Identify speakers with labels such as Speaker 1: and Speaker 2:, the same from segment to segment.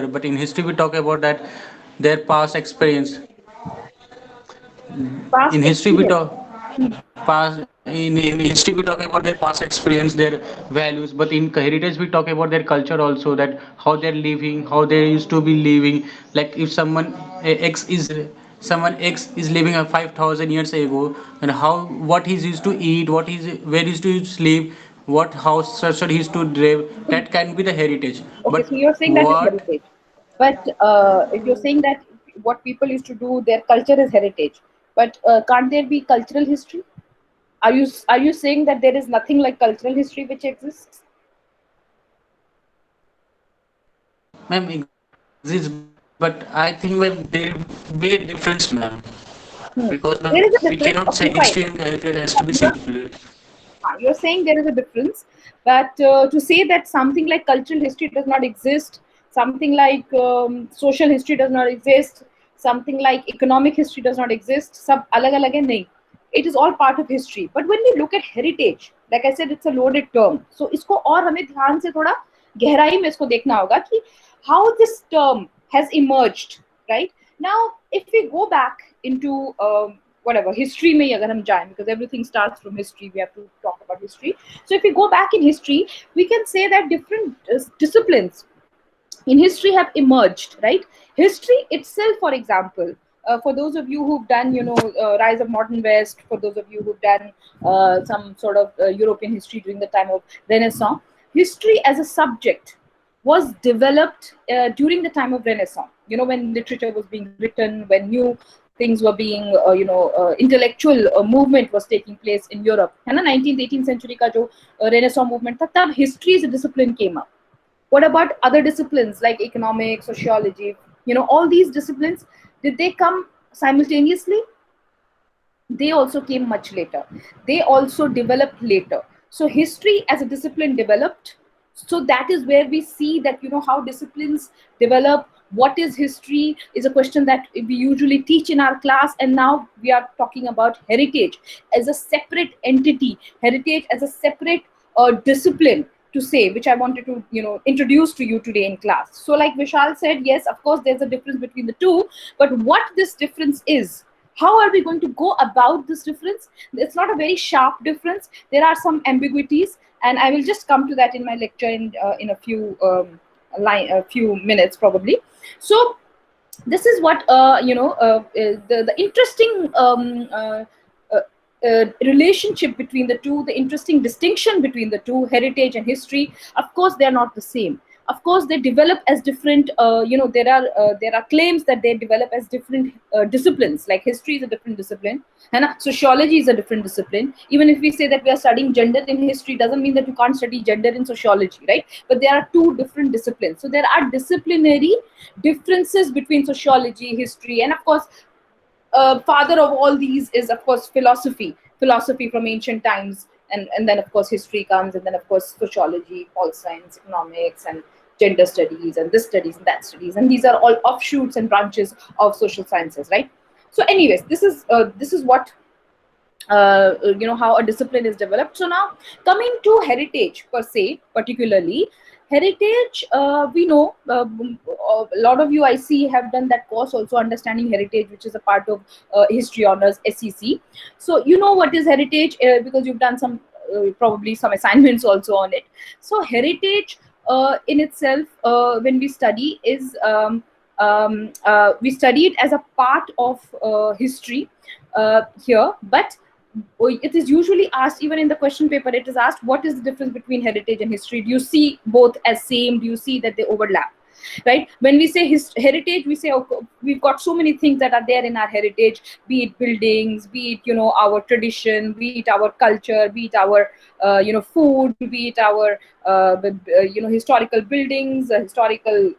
Speaker 1: but in history we talk about that their past experience.
Speaker 2: Past
Speaker 1: In history we
Speaker 2: experience.
Speaker 1: talk past in history we talk about their past experience, their values, but in heritage we talk about their culture also, that how they're living, how they used to be living. Like if someone x is living a 5000 years ago, and how what he's used to eat, what is where he used to sleep, what house structure he used to drive, that can be the heritage.
Speaker 2: Okay, so
Speaker 1: But
Speaker 2: you're saying that is
Speaker 1: what
Speaker 2: heritage, but if you're saying that what people used to do, their culture is heritage, but can't there be cultural history? Are you saying that there is nothing like cultural history which exists?
Speaker 1: ma'am exists, but I think ma'am there be a difference, ma'am, because ma'am we
Speaker 2: There is
Speaker 1: cannot
Speaker 2: a
Speaker 1: say
Speaker 2: difference.
Speaker 1: history and
Speaker 2: Okay, fine.
Speaker 1: heritage has to be separate.
Speaker 2: You're, you're saying there is a difference, but to say that something like cultural history does not exist, something like social history does not exist, something like economic history does not exist, sab alag alag hai, nahi. It is all part of history. But when we look at heritage, like I said, it's a loaded term. So इसको और हमें ध्यान से थोड़ा गहराई में इसको देखना होगा कि how this term has emerged, right? Now, if we go back into whatever history में अगर हम जाएं, because everything starts from history, we have to talk about history. So if we go back in history, we can say that different disciplines in history have emerged, right? History itself, for example, for those of you who've done, rise of modern west, for those of you who've done some sort of European history during the time of Renaissance, history as a subject was developed during the time of Renaissance, when literature was being written, when new things were being intellectual movement was taking place in Europe, है ना, 19th 18th century का जो Renaissance movement था, तब history as a discipline came up. What about other disciplines like economics, sociology? All these disciplines, did they come simultaneously? They also came much later. They also developed later. So history as a discipline developed. So that is where we see that, how disciplines develop. What is history is a question that we usually teach in our class, and now we are talking about heritage as a separate entity, heritage as a separate discipline, to say, which I wanted to introduce to you today in class. So like Vishal said, yes, of course there's a difference between the two, but what this difference is, how are we going to go about this difference? It's not a very sharp difference. There are some ambiguities, and I will just come to that in my lecture in a few minutes probably. So this is what the interesting relationship between the two, the interesting distinction between the two, heritage and history. Of course, they are not the same. Of course, they develop as different. There are claims that they develop as different disciplines. Like history is a different discipline, and sociology is a different discipline. Even if we say that we are studying gender in history, doesn't mean that you can't study gender in sociology, right? But there are two different disciplines. So there are disciplinary differences between sociology, history, and of course father of all these is of course philosophy from ancient times, and then of course history comes, and then of course sociology, pol science, economics, and gender studies, and this studies and that studies, and these are all offshoots and branches of social sciences, right? So anyways, this is what how a discipline is developed. So now, coming to heritage per se, particularly heritage, we know a lot of you I see have done that course also, understanding heritage, which is a part of history honors SEC. So you know what is heritage, because you've done some probably some assignments also on it. So heritage in itself, when we study, is we study it as a part of history here, but it is usually asked, even in the question paper it is asked, what is the difference between heritage and history? Do you see both as same? Do you see that they overlap? Right? When we say heritage, we say, okay, we've got so many things that are there in our heritage, be it buildings, be it our tradition, be it our culture, be it our food, be it our historical buildings, historical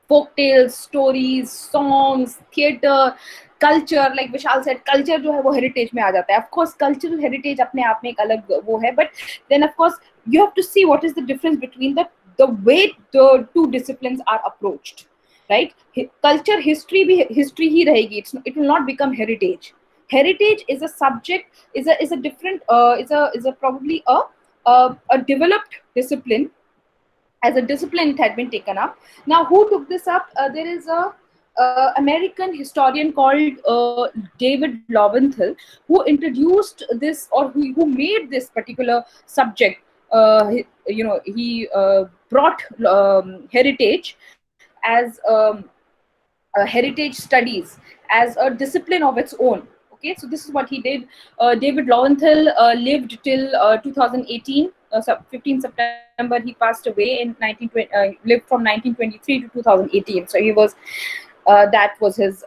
Speaker 2: folk tales, stories, songs, theater, culture. Like Vishal said, culture जो है वो heritage में आ जाता है. Of course, cultural heritage अपने आप में एक अलग वो है, but then of course you have to see what is the difference between the way the two disciplines are approached, right? Culture history भी history ही रहेगी. It will not become heritage. Heritage is a subject, is a different is a probably a developed discipline as a discipline. It had been taken up. Now, who took this up? There is a American historian called David Lowenthal, who introduced this, or who made this particular subject. He brought heritage as heritage studies as a discipline of its own. Okay, so this is what he did. David Lowenthal lived till 2018. 15 September he passed away in 1920. Lived from 1923 to 2018. So he was that was his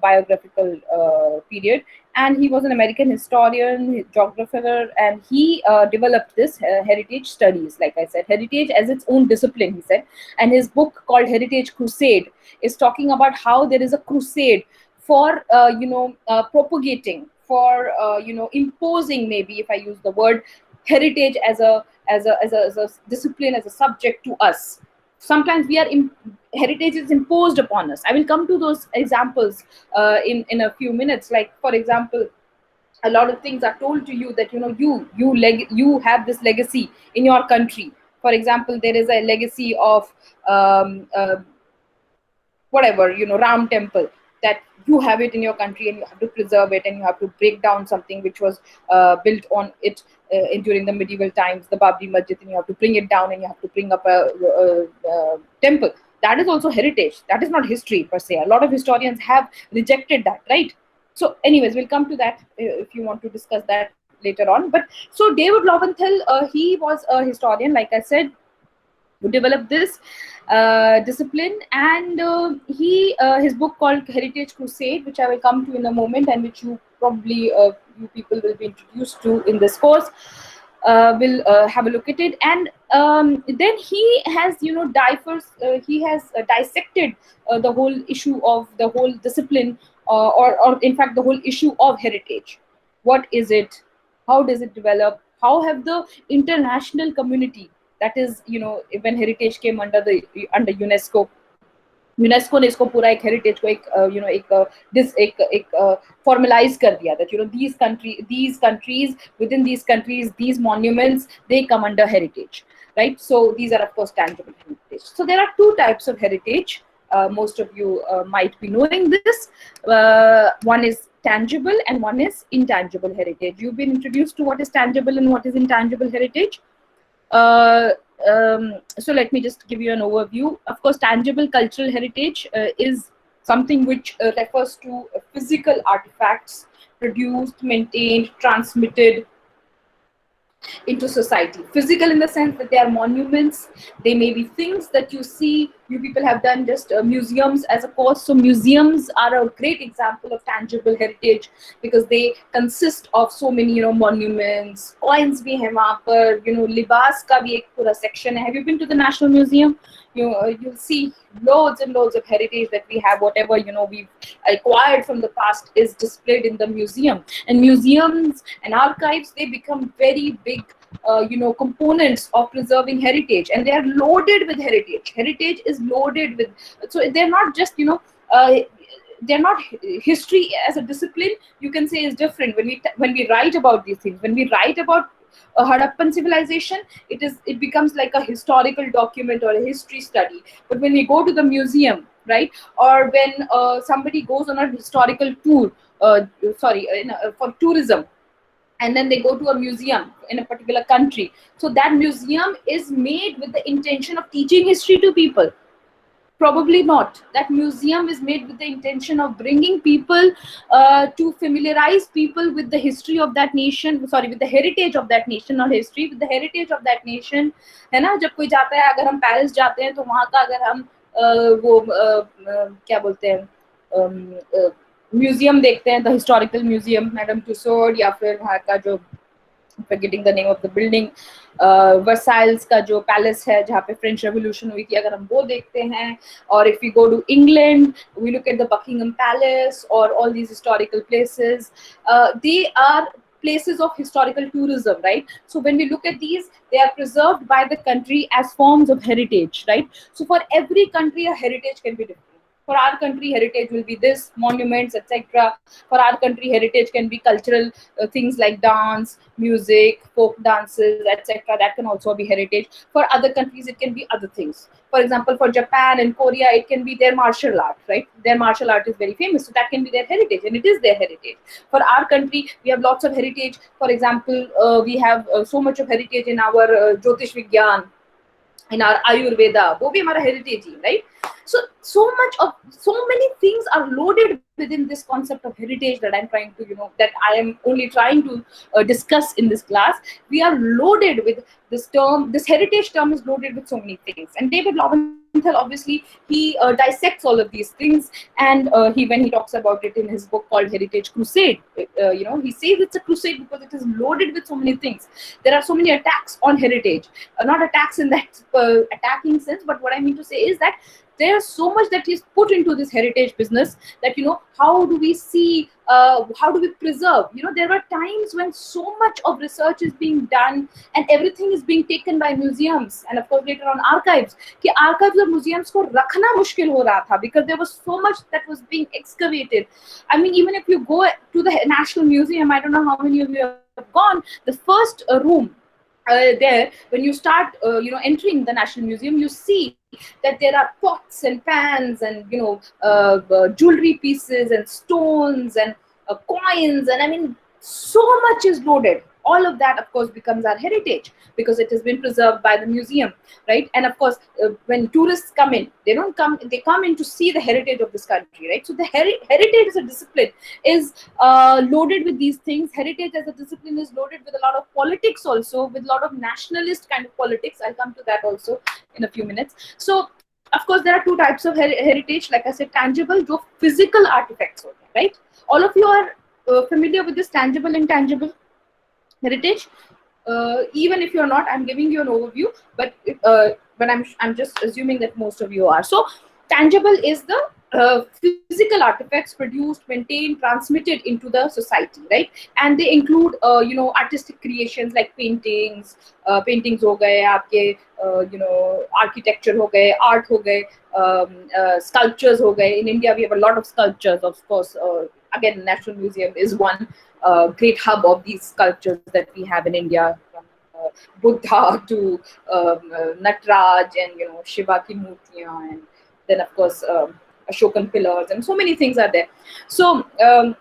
Speaker 2: biographical period. And he was an American historian, geographer, and he developed this heritage studies, like I said, heritage as its own discipline, he said. And his book called Heritage Crusade is talking about how there is a crusade for propagating, for imposing, maybe if I use the word heritage as a discipline, as a subject to us. Sometimes heritage is imposed upon us. I will come to those examples in a few minutes. Like, for example, a lot of things are told to you that you have this legacy in your country. For example, there is a legacy of um, uh, whatever, Ram temple, that you have it in your country, and you have to preserve it, and you have to break down something which was built on it during the medieval times, the Babri Masjid, and you have to bring it down, and you have to bring up a temple. That is also heritage. That is not history per se. A lot of historians have rejected that, right? So anyways, we'll come to that if you want to discuss that later on. But so David Lowenthal, he was a historian, like I said, who developed this discipline. And he his book called Heritage Crusade, which I will come to in a moment, and which you probably you people will be introduced to in this course, will have a look at it. And then he has he has dissected the whole issue of the whole discipline, or in fact the whole issue of heritage. What is it? How does it develop? How have the international community, that is, when heritage came under UNESCO, UNESCO ने इसको पूरा एक heritage को एक formalise कर दिया, that these countries, within these countries, these monuments, they come under heritage, right? So these are of course tangible heritage. So there are two types of heritage. Most of you might be knowing this. One is tangible and one is intangible heritage. You've been introduced to what is tangible and what is intangible heritage. uh, so let me just give you an overview. Of course, tangible cultural heritage is something which refers to physical artifacts produced, maintained, transmitted into society. Physical in the sense that they are monuments, they may be things that you see. You people have done just museums as a course. So museums are a great example of tangible heritage, because they consist of so many monuments. Coins bhi hai wahan par, libas ka bhi ek pura section hai. Have you been to the National Museum? You'll see loads and loads of heritage that we have. Whatever we've acquired from the past is displayed in the museum. And museums and archives, they become very big components of preserving heritage, and they are loaded with heritage. Heritage is loaded with, so they're not just they're not, history as a discipline, you can say, is different. When we write about these things, when we write about a Harappan civilization, it becomes like a historical document or a history study. But when we go to the museum, right, or when somebody goes on a historical tour, for tourism, and then they go to a museum in a particular country, so that museum is made with the intention of teaching history to people. Probably not. That museum is made with the intention of bringing people, to familiarize people with the history of that nation, sorry, with the heritage of that nation, not history, with the heritage of that nation, है ना? जब कोई जाता है, अगर हम Paris जाते हैं, तो वहाँ का अगर हम क्या बोलते हैं, म्यूजियम देखते हैं, द हिस्टोरिकल म्यूजियम मैडम टुसोड, या फिर वहाँ का जो, forgetting the name of the building, Versailles का जो पैलेस है जहाँ पे फ्रेंच रेवोल्यूशन हुई थी, अगर हम वो देखते हैं, और if we go to England, we look at the Buckingham Palace or all these historical places, they are places of historical tourism, right? So when we look at these, they are preserved by the country as forms of heritage, right? So for every country, a heritage can be different. For our country, heritage will be this, monuments, etc. For our country, heritage can be cultural things like dance, music, folk dances, etc. That can also be heritage. For other countries, it can be other things. For example, for Japan and Korea, it can be their martial art, right? Their martial art is very famous, so that can be their heritage, and it is their heritage. For our country, we have lots of heritage. For example, we have so much of heritage in our Jyotish Vigyan, in our Ayurveda, वो भी हमारा heritage he, right? So many things are loaded within this concept of heritage that I'm trying to, that I am only trying to discuss in this class. We are loaded with this term. This heritage term is loaded with so many things. And David Lowenthal, obviously, he dissects all of these things, and he when he talks about it in his book called Heritage Crusade, he says it's a crusade because it is loaded with so many things. There are so many attacks on heritage, not attacks in that attacking sense, but what I mean to say is that there's so much that is put into this heritage business, that how do we see, how do we preserve. There were times when so much of research is being done and everything is being taken by museums, and of course later on archives, कि archives और museums को रखना मुश्किल हो रहा था, because there was so much that was being excavated. I mean, even if you go to the National Museum, I don't know how many of you have gone, the first room there, when you start entering the National Museum, you see that there are pots and pans and jewelry pieces and stones and coins, and I mean, so much is loaded. All of that, of course, becomes our heritage because it has been preserved by the museum, right? And of course, when tourists come in, they come in to see the heritage of this country, right? So the heritage as a discipline is loaded with these things. Heritage as a discipline is loaded with a lot of politics also, with a lot of nationalist kind of politics. I'll come to that also in a few minutes. So of course, there are two types of heritage, like I said, tangible, जो physical artifacts होते हैं, right? All of you are familiar with this tangible and intangible heritage. Even if you're not, I'm giving you an overview, but I'm just assuming that most of you are. So tangible is the physical artifacts produced, maintained, transmitted into the society, right? And they include artistic creations like paintings हो गए आपके, architecture हो गए, art हो गए, sculptures हो गए. In India we have a lot of sculptures, of course. Again, National Museum is one great hub of these sculptures that we have in India, from Buddha to Natraj, and Shiva ki murtiyan, and then of course Ashokan pillars, and so many things are there. So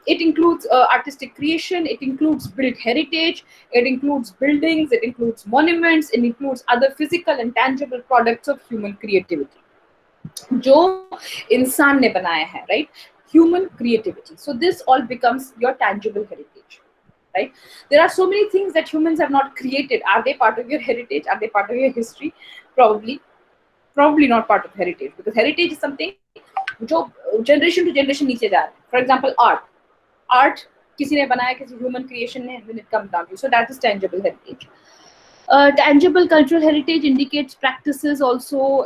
Speaker 2: it includes artistic creation, it includes built heritage, it includes buildings, it includes monuments, it includes other physical and tangible products of human creativity, जो इंसान ने बनाया है, right? Human creativity. So this all becomes your tangible heritage, right? There are so many things that humans have not created. Are they part of your heritage? Are they part of your history? Probably not part of heritage, because heritage is something जो generation to generation नीचे जा रहा है. For example, art किसी ने बनाया, किसी human creation ने, when it comes down to you. So that is tangible heritage. Tangible cultural heritage indicates practices also.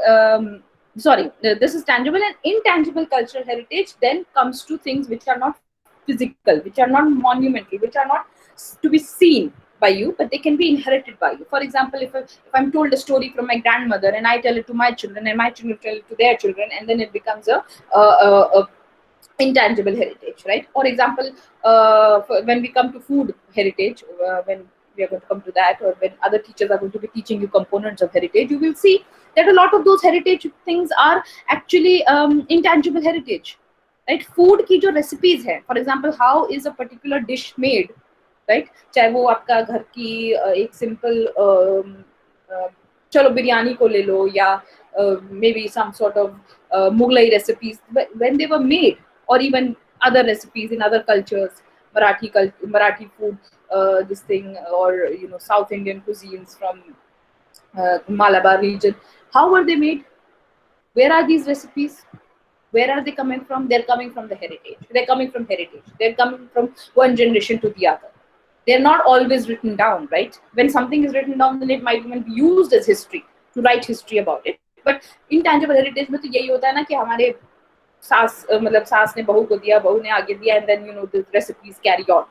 Speaker 2: This is tangible, and intangible cultural heritage then comes to things which are not physical, which are not monumental, which are not to be seen by you, but they can be inherited by you. For example, if I'm told a story from my grandmother and I tell it to my children, and my children tell it to their children, and then it becomes a intangible heritage, right? For example, when we come to food heritage, when we are going to come to that, or when other teachers are going to be teaching you components of heritage, you will see that a lot of those heritage things are actually intangible heritage, right? Food की जो recipes है, for example, how is a particular dish made, right? चाहे वो आपका घर की एक simple चलो बिरयानी को ले लो, या maybe some sort of Mughlai recipes, but when they were made, or even other recipes in other cultures, Marathi food, this thing, or South Indian cuisines from Malabar region, how were they made? Where are these recipes? Where are they coming from? They're coming from the heritage. They're coming from heritage. They're coming from one generation to the other. They're not always written down, right? When something is written down, then it might even be used as history, to write history about it. But intangible heritage में तो यही होता है ना कि हमारे सास ने बहू को दिया, बहू ने आगे दिया, and then the recipes carry on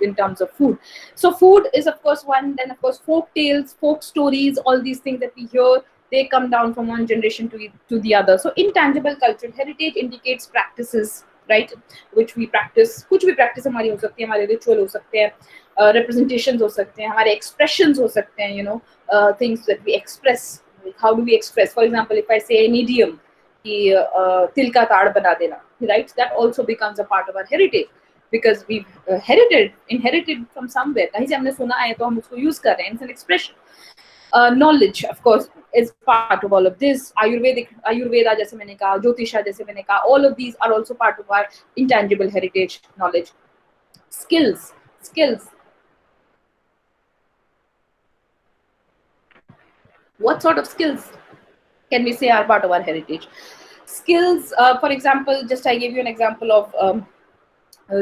Speaker 2: in terms of food. So food is of course one. Then of course folk tales, folk stories, all these things that we hear they come down from one generation to the other. So intangible cultural heritage indicates practices, right, which we practice, कुछ भी practice हमारी हो सकती है, हमारे ritual हो सकते हैं, representations हो सकते हैं, हमारे expressions हो सकते हैं, things that we express. Like how do we express? For example, if I say an idiom कि तिल का ताड़ बना देना, right, that also becomes a part of our heritage because we've inherited from somewhere, कहीं से हमने सुना है तो हम उसको use कर रहे हैं. It's an expression. Knowledge, of course, is part of all of this. Ayurveda, जैसे मैंने कहा, ज्योतिषा, जैसे मैंने कहा, all of these are also part of our intangible heritage knowledge. Skills. What sort of skills can we say are part of our heritage? Skills, for example, just I gave you an example of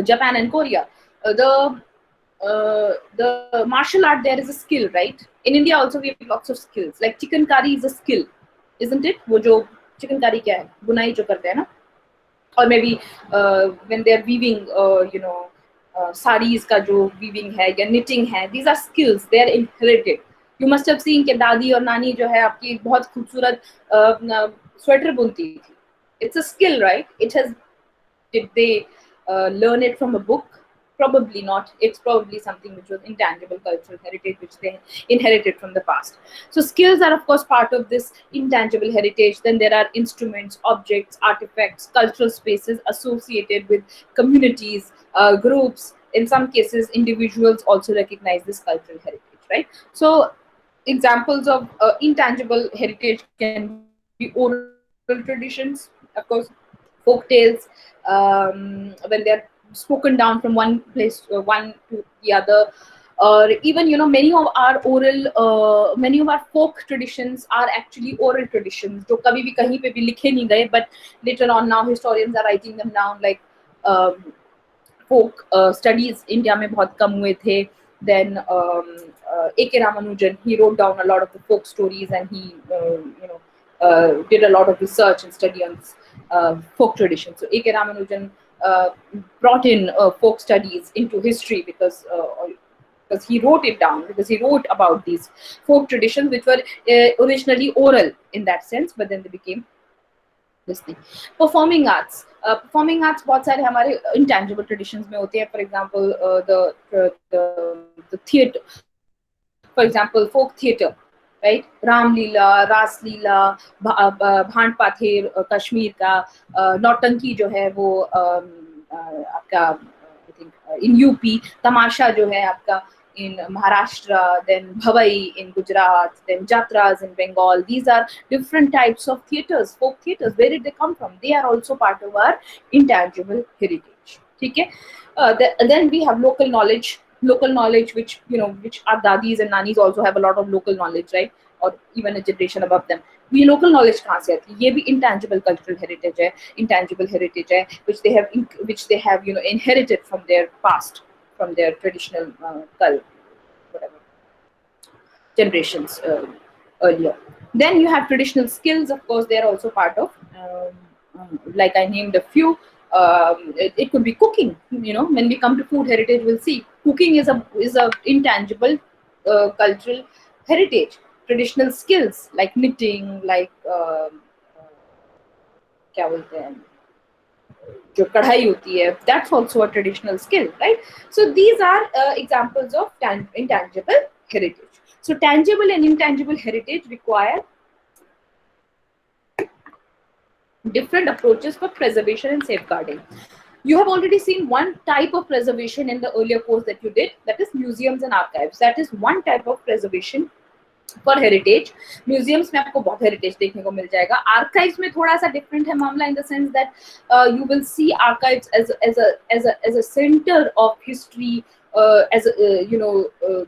Speaker 2: Japan and Korea. The martial art there is a skill, right? In India also we have lots of skills. Like chicken curry is a skill, isn't it? वो जो chicken curry क्या है? बुनाई जो करते हैं ना? Or maybe when they are weaving, sarees का जो weaving है या knitting है, these are skills. They are inherited. You must have seen कि दादी और नानी जो है आपकी बहुत खूबसूरत स्वेटर बुनती थी. It's a skill, right? Did they learn it from a book? Probably not. It's probably something which was intangible cultural heritage which they inherited from the past. So skills are of course part of this intangible heritage. Then there are instruments, objects, artifacts, cultural spaces associated with communities, groups. In some cases, individuals also recognize this cultural heritage, right? So examples of intangible heritage can be oral traditions, of course, folk tales, when they're spoken down from one place, one to the other, or even many of our folk traditions are actually oral traditions जो कभी भी कहीं पे भी लिखे नहीं गए, but later on now historians are writing them down. Like folk studies India में बहुत कम हुए थे. Then A.K. Ramanujan, he wrote down a lot of the folk stories, and he did a lot of research and study on folk tradition. So A.K. Ramanujan brought in folk studies into history because he wrote it down, because he wrote about these folk traditions which were originally oral in that sense, but then they became this thing. Performing arts बहुत सारे हमारे intangible traditions में होते हैं. For example, the theatre, for example, folk theatre, right? Ramlila, रासलीला, भांड पाथेर कश्मीर का, नौटंकी जो है वो आपका I think in UP, तमाशा जो है आपका in Maharashtra, then Bhavai in Gujarat, then Jatras in Bengal. These are different types of theatres, folk theatres. Where did they come from? They are also part of our intangible heritage. Okay? Then we have local knowledge, which our dadis and nanis also have a lot of local knowledge, right? Or even a generation above them. We local knowledge कहाँ से आती है? ये भी intangible cultural heritage है, intangible heritage है, which they have inherited from their past, from their traditional whatever generations earlier. Then you have traditional skills, of course, they are also part of, like I named a few. It could be cooking. When we come to food heritage, we'll see cooking is a intangible cultural heritage. Traditional skills like knitting, like क्या बोलते हैं जो कढ़ाई होती है, that's also a traditional skill, right? So these are examples of intangible heritage. So tangible and intangible heritage require different approaches for preservation and safeguarding. You have already seen one type of preservation in the earlier course that you did, that is museums and archives. That is one type of preservation for heritage. Museums में आपको बहुत heritage देखने को मिल जाएगा. Archives में थोड़ा सा different है मामला, in the sense that you will see archives as a center of history, as a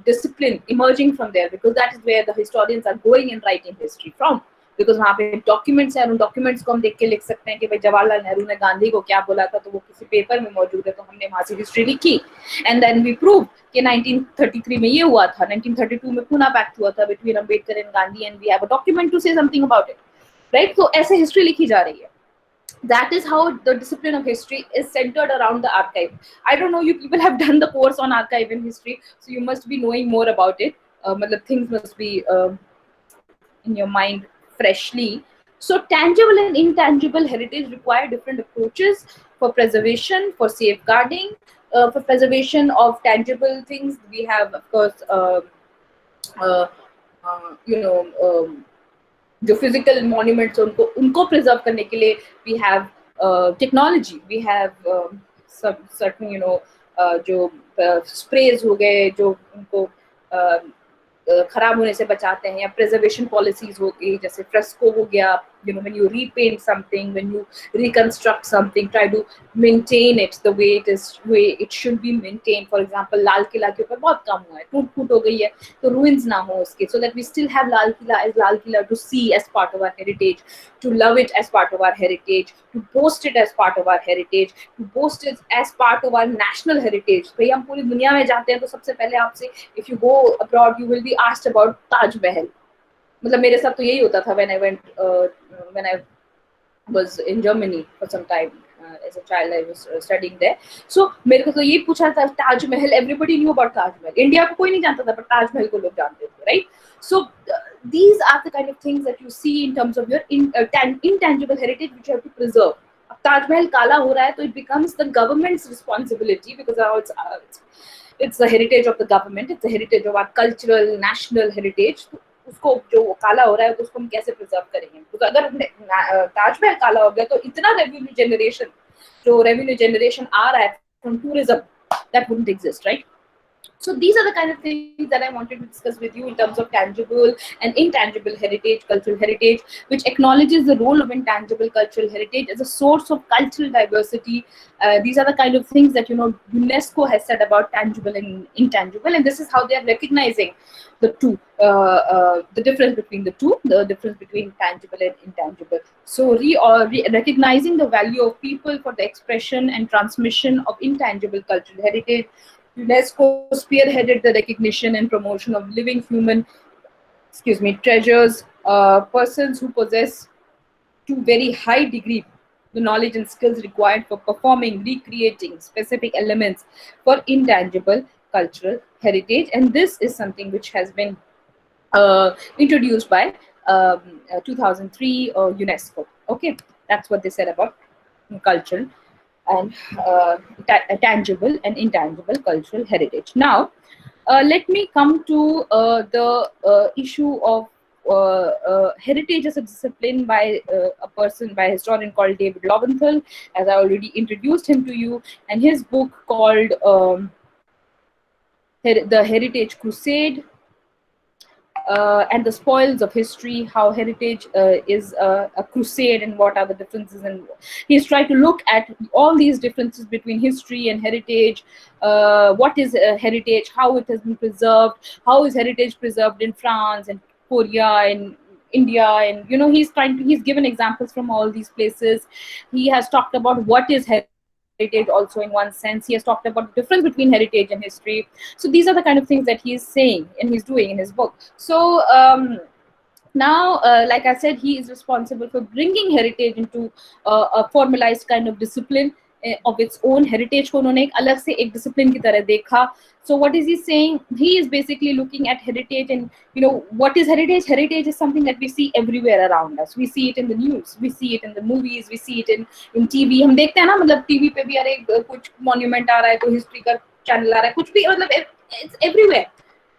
Speaker 2: discipline emerging from there, because that is where the historians are going and writing history from. Because वहाँ पे documents हैं, उन documents को हम देख के लिख सकते हैं कि भाई जवाहरलाल नेहरू ने गांधी को क्या बोला था, तो वो किसी पेपर में मौजूद है, तो हमने वहाँ से हिस्ट्री लिखी. एंड देन वी प्रूव कि 1933 में ये हुआ था, 1932 में पूना पैक्ट हुआ था between Ambedkar and Gandhi, and we have a document to say something about it, right? तो ऐसे हिस्ट्री लिखी जा रही है. That is how the discipline of history is centered around the archive. I don't know, you people have done the course on archive and history, so you must be knowing more about it. Things must be in your mind freshly. So tangible and intangible heritage require different approaches for preservation, for safeguarding. For preservation of tangible things, we have, of course, uh, you know, जो physical monuments हैं, उनको preserve करने के लिए we have technology, we have some certain जो sprays हो गए जो उनको खराब होने से बचाते हैं, या प्रिजर्वेशन पॉलिसीज हो गई, जैसे फ्रेस्को हो गया, when you repaint something, when you reconstruct something, try to maintain it the way it should be maintained. For example, Lal Qila के ऊपर बहुत काम हुआ है, टूट फूट हो गई है, तो ruins ना हो उसके, so that we still have Lal Qila as Lal Qila to see as part of our heritage, to love it as part of our heritage, to boast it as part of our heritage, to boast it as part of our national heritage. भाई हम पूरी दुनिया में जाते हैं तो सबसे पहले आपसे, if you go abroad, you will be asked about Taj Mahal. मतलब मेरे साथ तो यही होता था when I was in Germany for some time. As a child, I was studying there. So मेरे को तो ये पूछा था Taj Mahal. Everybody knew about Taj Mahal. India को कोई नहीं जानता था, but Taj Mahal को लोग जानते थे, right? So these are the kind of things that you see in terms of your intangible heritage, which you have to preserve. अब Taj Mahal काला हो रहा है, तो it becomes the government's responsibility, because it's the heritage of the government. It's the heritage of our cultural national heritage. उसको जो काला हो रहा है तो उसको हम कैसे प्रिजर्व करेंगे? तो अगर ताजमहल काला हो गया तो इतना रेवेन्यू जनरेशन आ रहा है from tourism, that wouldn't exist, right? So these are the kind of things that I wanted to discuss with you in terms of tangible and intangible heritage, cultural heritage, which acknowledges the role of intangible cultural heritage as a source of cultural diversity. These are the kind of things that UNESCO has said about tangible and intangible, and this is how they are recognizing the two, the difference between the two, the difference between tangible and intangible. So recognizing the value of people for the expression and transmission of intangible cultural heritage, UNESCO spearheaded the recognition and promotion of living human, treasures, persons who possess to very high degree the knowledge and skills required for performing, recreating specific elements for intangible cultural heritage. And this is something which has been introduced by 2003 UNESCO. Okay, that's what they said about cultural and tangible and intangible cultural heritage. Now, let me come to the issue of heritage as a discipline by a historian called David Lowenthal, as I already introduced him to you, and his book called The Heritage Crusade, and the spoils of history, how heritage is a crusade, and what are the differences. And he's tried to look at all these differences between history and heritage. What is heritage, how it has been preserved, how is heritage preserved in France and Korea and India, and he's given examples from all these places. He has talked about what is heritage also in one sense. He has talked about the difference between heritage and history. So these are the kind of things that he is saying and he's doing in his book. So now, like I said, he is responsible for bringing heritage into a formalized kind of discipline of its own. Heritage को उन्होंने एक अलग से एक discipline की तरह देखा. So what is he saying? He is basically looking at heritage, and what is heritage? Heritage is something that we see everywhere around us. We see it in the news, we see it in the movies, we see it in TV. हम देखते हैं ना, मतलब TV पे भी अरे कुछ monument आ रहा है, कोई history का channel आ रहा है, कुछ भी, मतलब it's everywhere,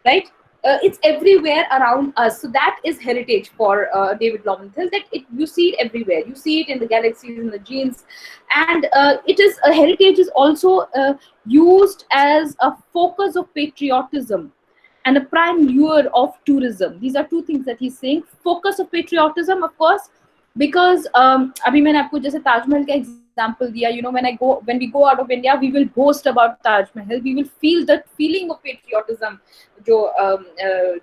Speaker 2: right? It's everywhere around us. So that is heritage for David Lowenthal, that you see it everywhere. You see it in the galaxies, in the genes. And heritage is also used as a focus of patriotism and a prime lure of tourism. These are two things that he's saying. Focus of patriotism, of course, because अभी मैंने आपको जैसे ताजमहल का example दिया, when we go out of India, we will boast about Taj Mahal. We will feel that feeling of patriotism, जो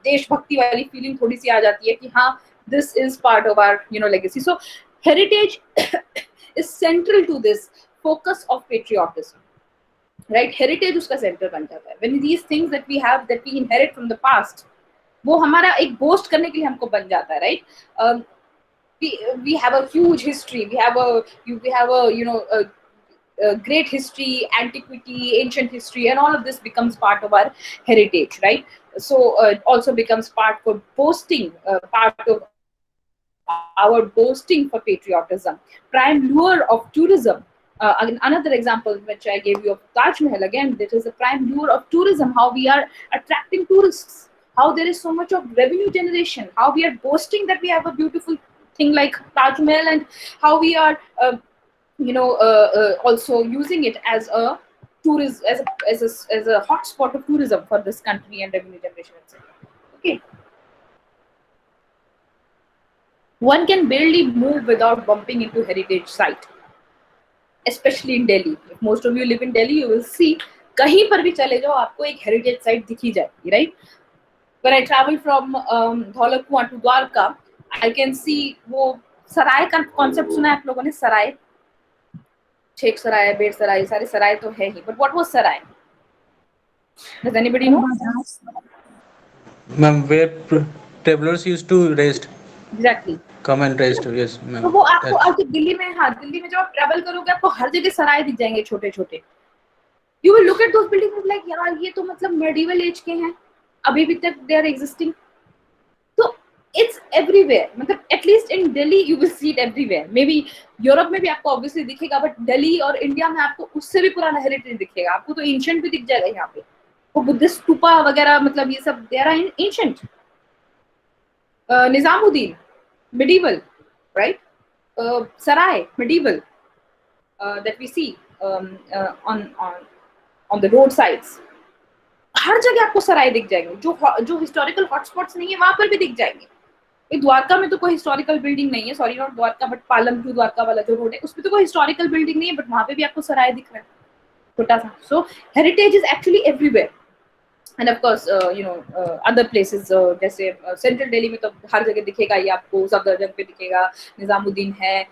Speaker 2: देशभक्ति वाली feeling थोड़ी सी आ जाती है कि हाँ, this is part of our legacy. So heritage is central to this focus of patriotism, right? Heritage उसका center बन जाता है. When these things that we have, that we inherit from the past, वो हमारा एक boast करने के लिए हमको बन जाता है, right? We have a huge history. We have a great history, antiquity, ancient history, and all of this becomes part of our heritage, right? So it also becomes part for boasting, part of our our boasting for patriotism, prime lure of tourism. Another example which I gave you of Taj Mahal, again, that is a prime lure of tourism, how we are attracting tourists, how there is so much of revenue generation, how we are boasting that we have a beautiful thing like Taj Mahal, and how we are, also using it as a tourism, as a hotspot of tourism for this country and revenue generation, etc. Okay, one can barely move without bumping into heritage site, especially in Delhi. If most of you live in Delhi, you will see कहीं पर भी चले जाओ आपको एक heritage site दिखी जाएगी, right? When I travel from Dholak Kuan to Dwarka, I can see वो सराय का concept सुना है आप लोगों ने? सराय, शेख सराय, बेर सराय, सारे सराय तो है ही, but what was Sarai? Does anybody know?
Speaker 1: Ma'am, where travelers used to rest,
Speaker 2: Exactly.
Speaker 1: come and rest. Yes,
Speaker 2: तो
Speaker 1: ma'am.
Speaker 2: वो आपको
Speaker 1: That's
Speaker 2: आपके दिल्ली में, हाँ, दिल्ली में जब आप ट्रैवल करोगे आपको हर जगह सराय दिख जाएंगे छोटे छोटे. You will look at those buildings and like, यार ये तो मतलब medieval age के हैं, अभी भी तक they are existing. So it's everywhere. मतलब at least in Delhi you will see it everywhere. Maybe Europe में भी आपको obviously दिखेगा, but दिल्ली और इंडिया में आपको उससे भी पुराना हेरिटेज दिखेगा. आपको तो ancient भी दिख जाएगा यहाँ पे. वो बुद्धिस्ट स्तूपा वगैरह, मतलब ये सब they are ancient. Nizamuddin, medieval, right? Sarai, medieval, that we see on the roadsides. हर जगह आपको सराय दिख जाएंगे, जो हिस्टोरिकल हॉटस्पॉट्स नहीं है वहां पर भी दिख जाएंगे. द्वारका में तो कोई हिस्टोरिकल बिल्डिंग नहीं है, sorry not Dwarka but Palam to Dwarka वाला जो रोड है उसमें तो कोई हिस्टोरिकल बिल्डिंग नहीं है, बट वहां पे भी आपको सराय दिख रहा है छोटा सा. So heritage is actually everywhere. And of course other places, जैसे सेंट्रल दिल्ली में तो हर जगह दिखेगा ही आपको, सफदरजंग पे दिखेगा, निजामुद्दीन है,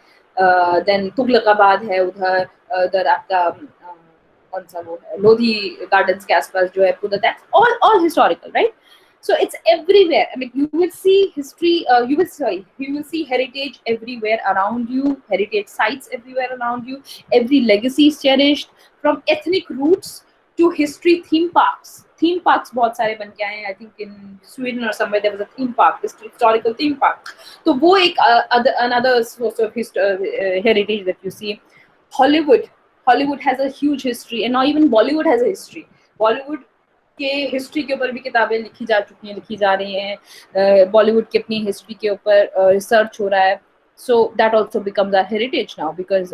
Speaker 2: देन तुगलकाबाद है उधर, उधर आपका कौन सा वो है, लोधी गार्डन्स के आसपास जो है पूरा, that's all historical, right? So it's everywhere. I mean, you will see history, you will see heritage everywhere around you, heritage sites everywhere around you. Every legacy is cherished, from ethnic roots to history. Theme parks बहुत सारे बन के आए हैं. I think in Sweden or somewhere there was a theme park, historical theme park. तो वो एक another source of heritage that you see. Hollywood has a huge history, and now even Bollywood has a history. Bollywood के history के ऊपर भी किताबें लिखी जा चुकी हैं, लिखी जा रही हैं. बॉलीवुड की अपनी हिस्ट्री के ऊपर रिसर्च हो रहा है. So that also becomes our heritage now, because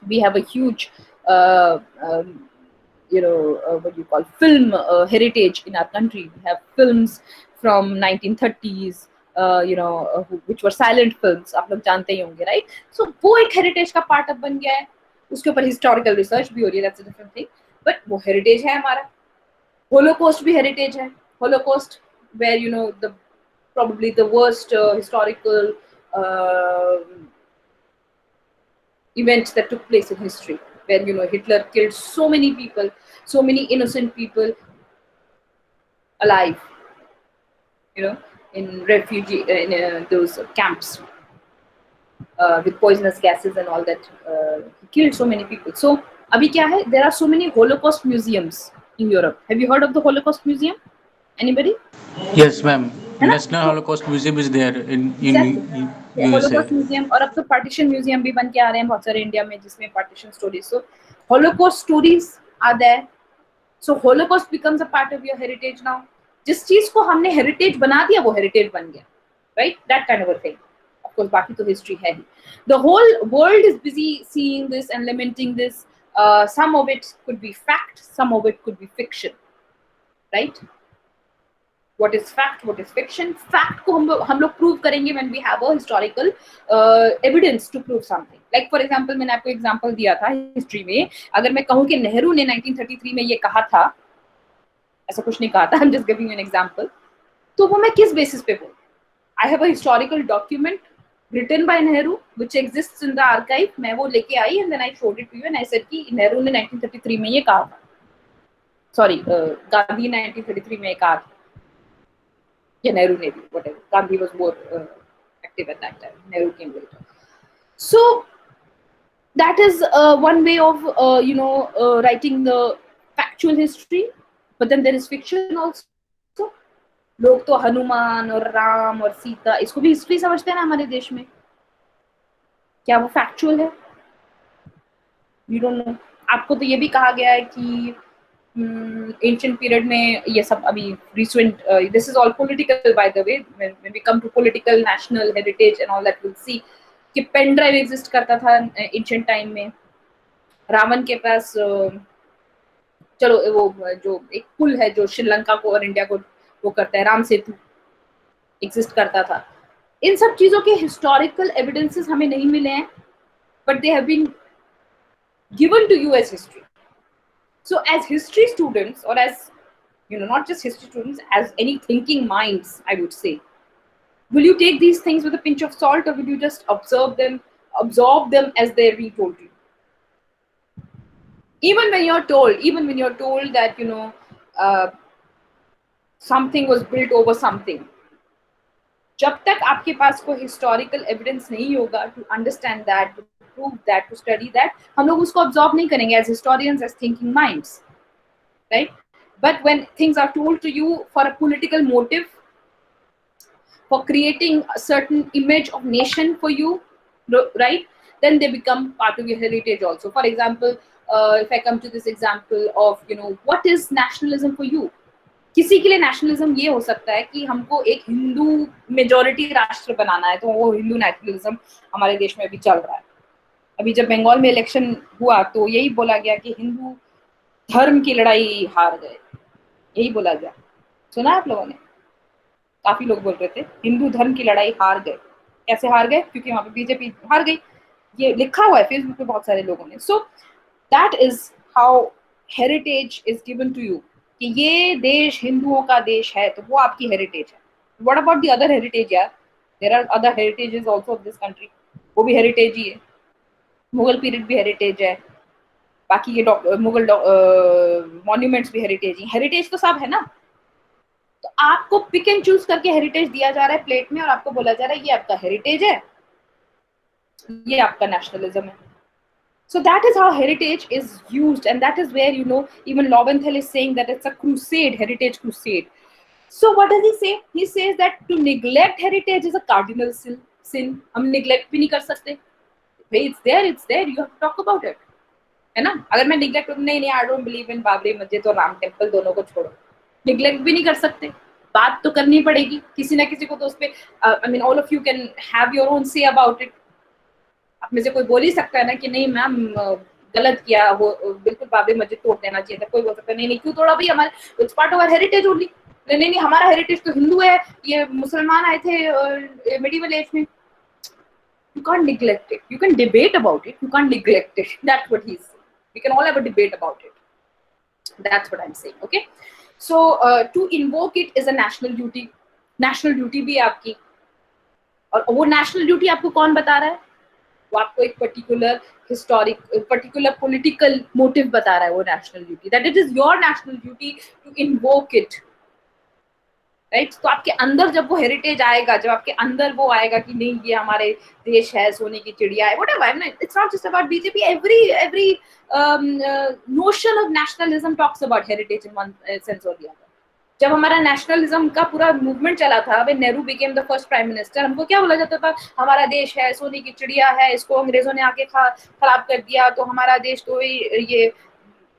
Speaker 2: we have a huge what you call film heritage in our country. We have films from 1930s, which were silent films, आप लोग जानते ही होंगे, right? So वो एक heritage का part अब बन गया है. उसके ऊपर historical research भी हो रही है, that's a different thing, but वो heritage है हमारा. Holocaust भी heritage है. Holocaust, where the probably the worst historical event that took place in history, where Hitler killed so many people, so many innocent people alive, in refugee in those camps, with poisonous gases and all that. He killed so many people. So abhi kya hai, there are so many Holocaust museums in Europe. Have you heard of the Holocaust Museum? Anybody?
Speaker 1: yes, ma'am.
Speaker 2: है ना?
Speaker 1: National
Speaker 2: तो
Speaker 1: Holocaust Museum is there
Speaker 2: exactly,
Speaker 1: in USA.
Speaker 2: Holocaust museum, और अब तो partition museum भी बन के आ रहे हैं बहुत सारे इंडिया में, जिसमें partition stories, so holocaust stories are there. So holocaust becomes a part of your heritage now. जिस चीज को हमने हेरिटेज बना दिया वो हेरिटेज बन गया, right? That kind of a thing. Of course बाकी तो हिस्ट्री है ही. The whole world is busy seeing this and lamenting this. Some of it could be fact, some of it could be fiction, right? What is fact, what is fiction? Fact को हम लोग prove करेंगे when we have a historical evidence to prove something. Like for example, मैंने आपको example दिया था history में. अगर मैं कहूँ कि नेहरू ने 1933 में ये कहा था, ऐसा कुछ नहीं कहा था, I'm just giving you an example, तो वो मैं किस basis पे बोलूँ? I have a historical document written by Nehru which exists in the archive. मैं वो लेके आई and then I showed it to you and I said कि नेहरू ने 1933 में ये कहा था. Sorry, गांधी 1933 में ये कहा था. Yeah, Nehru maybe, whatever. Gandhi was more active at that time. Nehru came later. So that is one way of writing the factual history. But then there is fiction also. There is fiction लोग तो हनुमान और राम और सीता इसको भी history समझते हैं ना हमारे देश में। क्या वो फैक्चुअल है? We don't know. आपको तो ये भी कहा गया है कि एंशियंट पीरियड में ये सब अभी recent, this is all political by the way, when we come to political national heritage and all that will see कि पेन ड्राइव एग्जिस्ट करता था एंशियंट टाइम में। रावण के पास चलो वो जो एक पुल है जो श्रीलंका को और इंडिया को वो करता है, राम सेतु, एग्जिस्ट करता था। इन सब चीजों के हिस्टोरिकल एविडेंसेस हमें नहीं मिले हैं, but they have been given to you as history. So as history students, or as not just history students, as any thinking minds, I would say, will you take these things with a pinch of salt, or will you just absorb them as they're being told to you? Even when you're told that uh, something was built over something, जब तक आपके पास कोई historical evidence नहीं होगा to understand that, to prove that, to study that, हम लोग उसको absorb नहीं करेंगे as historians, as thinking minds, right? But when things are told to you for a political motive, for creating a certain image of nation for you, right, then they become part of your heritage also. For example, if I come to this example of what is nationalism for you, किसी के लिए nationalism ये हो सकता है कि हमको एक हिंदू मेजोरिटी राष्ट्र बनाना है, तो वो हिंदू नेशनलिज्म हमारे देश में अभी चल रहा है। अभी जब बंगाल में इलेक्शन हुआ तो यही बोला गया कि हिंदू धर्म की लड़ाई हार गए, यही बोला गया। सुना आप लोगों ने? काफी लोग बोल रहे थे हिंदू धर्म की लड़ाई हार गए। कैसे हार गए? क्योंकि वहां पे बीजेपी हार गई, ये लिखा हुआ है फेसबुक पे बहुत सारे लोगों ने। So that is how heritage is given to you, कि ये देश हिंदुओं का देश है, तो वो आपकी हेरिटेज है। What about the other heritage यार? There are other heritages also of this country, वो भी हेरिटेज ही है। मुगल पीरियड भी हेरिटेज है, बाकी ये मुगल मॉन्यूमेंट्स भी हेरिटेज ही। हेरिटेज तो सब है ना। तो आपको पिक एंड चूज करके हेरिटेज दिया जा रहा है प्लेट में, और आपको बोला जा रहा है ये आपका हेरिटेज है, ये आपका नेशनलिज्म है। So that is how heritage is used, and that is where even Lowenthal is saying that it's a crusade, heritage crusade. So what does he say? He says that to neglect heritage is a cardinal sin. हम neglect भी नहीं कर सकते। It's there. You have to talk about it. है ना? अगर मैं neglect नहीं, I don't believe in Babri मस्जिद और राम टेम्पल, दोनों को छोड़ो, neglect भी नहीं कर सकते। बात तो करनी पड़ेगी किसी ना किसी को, तो उस पे I mean all of you can have your own say about it. आप में से कोई बोल ही सकता है ना कि नहीं मैम गलत किया, वो बिल्कुल बाबरी मस्जिद तोड़ देना चाहिए था। कोई बोल सकता है नहीं क्यों तोड़ा भाई, हमारे its part of our heritage only. नहीं हमारा हेरिटेज तो हिंदू है, ये मुसलमान आए थे मिडिवल एज में। You can't neglect it. You can debate about it. You can't neglect it. That's what he's saying. We can all have a debate about it. That's what I'm saying. Okay. So to invoke it is a national duty. National duty भी है आपकी, और वो national duty आपको कौन बता रहा है? वो आपको एक particular historic, particular political motive बता रहा है वो national duty, that it is your national duty to invoke it, right? तो आपके अंदर जब वो हेरिटेज आएगा, जब आपके अंदर वो आएगा कि नहीं ये हमारे देश है, सोने की चिड़िया है, whatever, it's not just about BJP, every notion of nationalism talks about heritage in one sense और द अदर। जब हमारा नेशनलिज्म का पूरा मूवमेंट चला था, when Nehru became the first prime minister, हमको क्या बोला जाता था? हमारा देश है, सोने की चिड़िया है, इसको अंग्रेजों ने आके खराब कर दिया, तो हमारा देश तो ये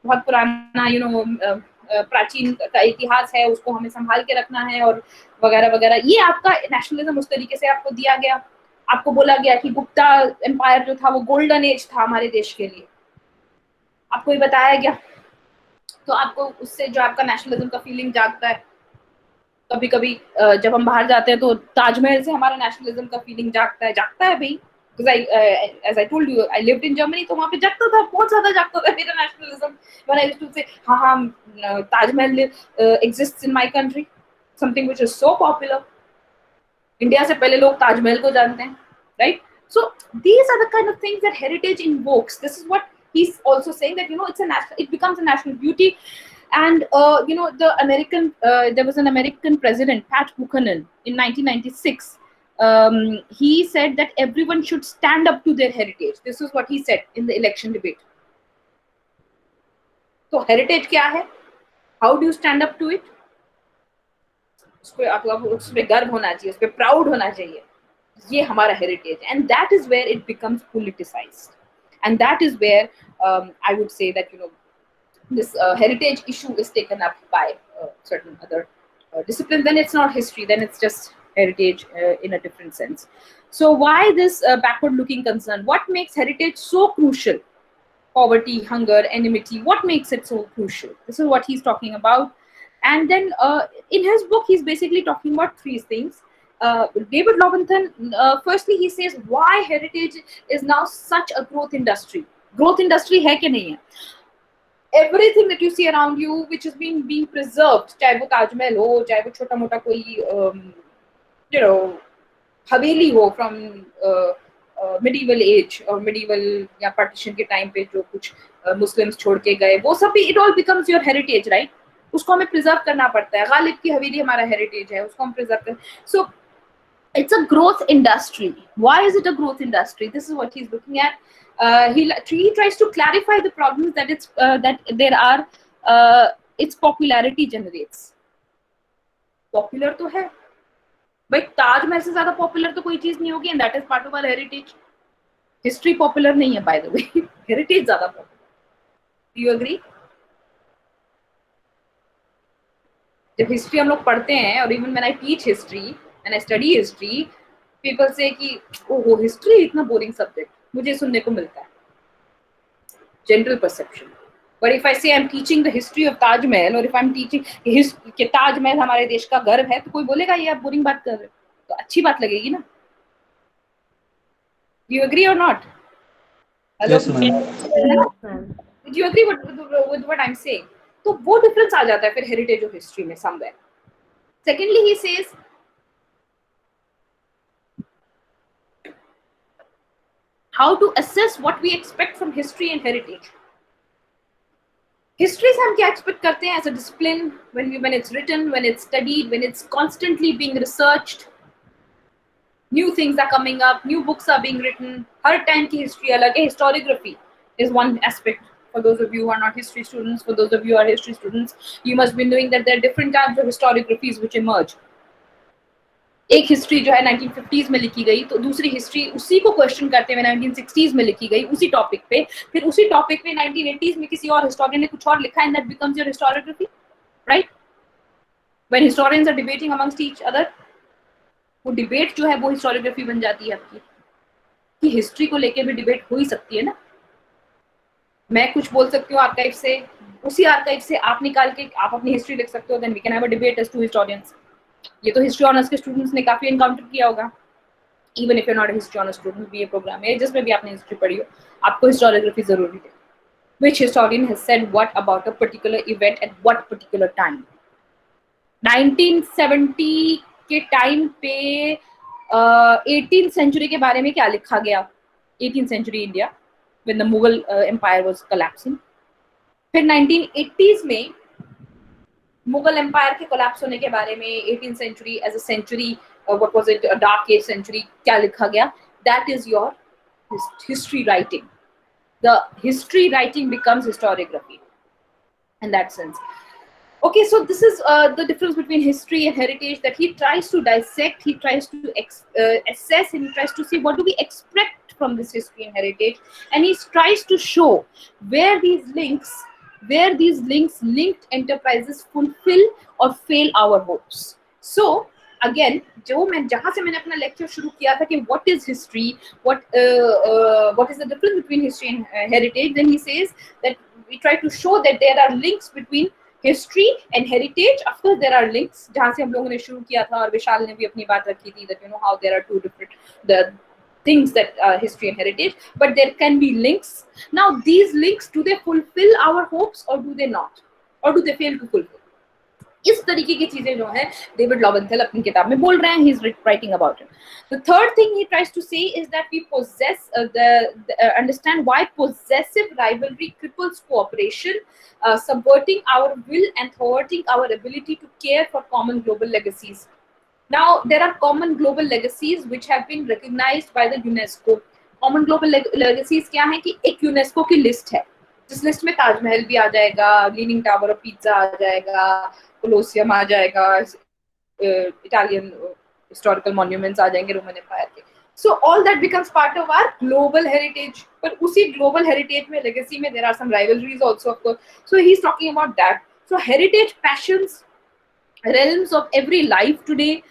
Speaker 2: बहुत पुराना प्राचीन का इतिहास है, उसको हमें संभाल के रखना है, और वगैरह वगैरह। ये आपका नेशनलिज्म उस तरीके से आपको दिया गया। आपको बोला गया कि गुप्ता एम्पायर जो था वो गोल्डन एज था हमारे देश के लिए, आपको ये बताया गया। तो आपको उससे जो आपका नेशनलिज्म का फीलिंग जागता है। कभी कभी जब हम बाहर जाते हैं तो ताजमहल से हमारा नेशनलिज्म का फीलिंग जागता है भाई। As I told you, I lived in Germany, तो वहाँ पे जागता था, बहुत ज्यादा जागता था मेरा nationalism. When I used to say, हाँ Taj Mahal exists in my country, something which is so popular. India से पहले लोग ताजमहल को जानते हैं, right? So these are the kind of things that heritage invokes. This is what he's also saying, that it becomes a national duty. And there was an American president, Pat Buchanan, in 1996. He said that everyone should stand up to their heritage. This is what he said in the election debate. So heritage क्या है? How do you stand up to it? उस पर गर्व होना चाहिए, उस पर proud होना चाहिए, ये हमारा heritage. And that is where it becomes politicized. And that is where I would say that this heritage issue is taken up by certain other disciplines. Then it's not history, then it's just heritage in a different sense. So why this backward looking concern? What makes heritage so crucial? Poverty, hunger, enmity. What makes it so crucial? This is what he's talking about. And then in his book, he's basically talking about three things. David Lobinson, firstly, he says why heritage is now such a growth industry. Growth industry hai ki nahi hai? Everything that you see around you, which is being preserved, चाहे वो ताजमहल हो, चाहे वो छोटा मोटा कोई you know हवेली हो from medieval age और medieval या partition के time पे जो कुछ Muslims छोड़ के गए, वो सब भी it all becomes your heritage, right? उसको हमें preserve करना पड़ता है. गालिब की हवेली हमारा heritage है, उसको हम preserve कर. So it's a growth industry. Why is it a growth industry? This is what he's looking at. He tries to clarify the problems that there are. Its popularity generates. Popular तो है, भाई ताजमहल से ज्यादा popular तो कोई चीज नहीं होगी, and that is part of our heritage. History popular नहीं है बाय द वे, हेरिटेज ज्यादा पॉपुलर. Do you agree? जब हिस्ट्री हम लोग पढ़ते हैं, और even when I teach history and I study history, people से कि ओहो हिस्ट्री इतना बोरिंग सब्जेक्ट, मुझे सुनने को मिलता है. General perception. But if I say I'm teaching the history of Taj Mahal, or if I'm teaching कि ताज महल हमारे देश का गर्व है, तो कोई बोलेगा ये आप बोरिंग बात कर रहे हो, तो अच्छी बात लगेगी ना. Do you agree or not? Hello?
Speaker 1: Yes, ma'am.
Speaker 3: Yes, ma'am.
Speaker 2: Do you agree with what I'm saying? तो वो डिफरेंस आ जाता है फिर हेरिटेज और हिस्ट्री में somewhere. Secondly, he says how to assess what we expect from history and heritage. History से हम क्या एक्सपेक्ट करते हैं as a discipline, when it's written, when it's studied, when it's constantly being researched, new things are coming up, new books are being written. Her time की history अलग है. Historiography is one aspect. For those of you who are not history students, for those of you who are history students, you must be knowing that there are different types of historiographies which emerge. एक history जो है 1950s में लिखी गई, तो दूसरी history उसी को क्वेश्चन करते हुए 1960s में लिखी गई उसी टॉपिक पे, फिर उसी टॉपिक पे 1980s में किसी और हिस्टोरियन ने कुछ और लिखा, and that becomes your historiography, right? When historians are debating amongst each other, वो डिबेट जो है वो हिस्टोरियोग्राफी बन जाती है आपकी. कि हिस्ट्री को लेके भी डिबेट हो ही सकती है ना. मैं कुछ बोल सकती हूँ आर्काइव से, उसी आर्काइव से आप निकाल के आप अपनी हिस्ट्री लिख सकते हो, then we can have a debate as to historians. ये तो हिस्ट्री ऑनर्स के स्टूडेंट्स ने काफी एनकाउंटर किया होगा. Even if you not a history honours student, BA programme में जिसमें भी आपने हिस्ट्री पढ़ी हो, आपको हिस्टोरियोग्राफी जरूरी है. Which historian has said what about a particular event at what particular time? 1970 के टाइम पे 18th सेंचुरी के बारे में क्या लिखा गया? 18th century India when the Mughal empire was collapsing. फिर 1980s में मुगल एम्पायर के कोलैप्स होने के बारे में 18th century as a century, what was it, a dark age century, क्या लिखा गया? That is your history writing. The history writing becomes historiography in that sense. Okay, so this is the difference between history and heritage that he tries to dissect, he tries to assess, and he tries to see what do we expect from this history and heritage, and he tries to show where these linked enterprises fulfill or fail our hopes. So again, जहाँ से मैंने अपना lecture शुरू किया था कि what is history, what is the difference between history and heritage, then he says that we try to show that there are links between history and heritage. Of course there are links, जहाँ से हम लोगों ने शुरू किया था, और विशाल ने भी अपनी बात रखी थी that how there are two different the things that history and heritage, but there can be links. Now these links, do they fulfill our hopes or do they not, or do they fail to fulfill? इस तरीके की चीजें जो है David लॉबेंथल अपनी किताब में बोल रहे हैं. He is writing about it. The third thing he tries to say is that we possess understand why possessive rivalry cripples cooperation, subverting our will and thwarting our ability to care for common global legacies. Now there are common global legacies which have been recognized by the UNESCO. Common global legacies क्या है कि एक UNESCO की list है, जिस list में ताजमहल भी आ जाएगा, लीनिंग टावर ऑफ पिज़ा आ जाएगा, कोलोसियम आ जाएगा, Italian historical monuments आ जाएंगे Roman Empire के. So all that becomes part of our global heritage. But उसी global heritage में legacy में there are some rivalries also of course. So he's talking about that. So heritage passions realms of every life today.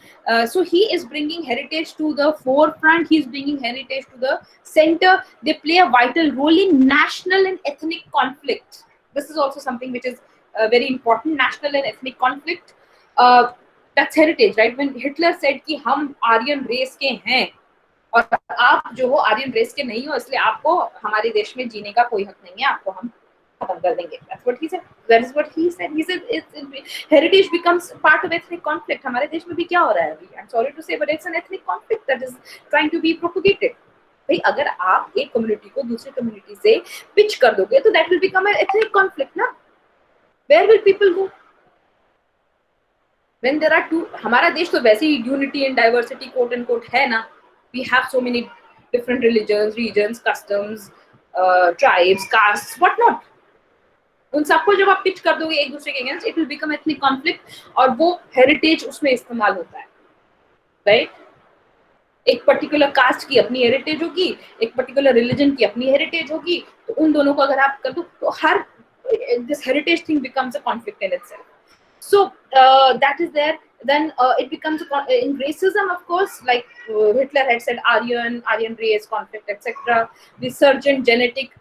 Speaker 2: So he is bringing heritage to the forefront. He's bringing heritage to the center. They play a vital role in national and ethnic conflict. This is also something which is very important. National and ethnic conflict. That's heritage, right? When Hitler said कि हम Aryan race के हैं और आप जो हो Aryan race के नहीं हो इसलिए आपको हमारे देश में जीने का कोई हक नहीं है आपको हम खत्म कर देंगे. That's what he said. That is what he said. He said heritage becomes part of ethnic conflict. हमारे देश में भी क्या हो रहा है अभी? I'm sorry to say, but it's an ethnic conflict that is trying to be propagated. भाई अगर आप एक कम्युनिटी को दूसरी कम्युनिटी से पिच कर दोगे तो that will become an ethnic conflict ना. Where will people go? When there are two, हमारा देश तो वैसे ही unity and diversity quote unquote है ना. We have so many different religions, regions, customs, tribes, castes, what not. उन सबको जब आप पिच कर दोगे एक दूसरे के against it will become ethnic conflict और वो हेरिटेज उसमें इस्तेमाल होता है, राइट. एक पर्टिकुलर कास्ट की अपनी हेरिटेज होगी, एक पर्टिकुलर रिलीजन की अपनी हेरिटेज होगी, तो उन दोनों को अगर आप कर दो तो हर this heritage thing becomes a conflict in itself. So that is there. Then it becomes in racism, of course, like Hitler had said, Aryan race conflict, etc. Resurgent genetic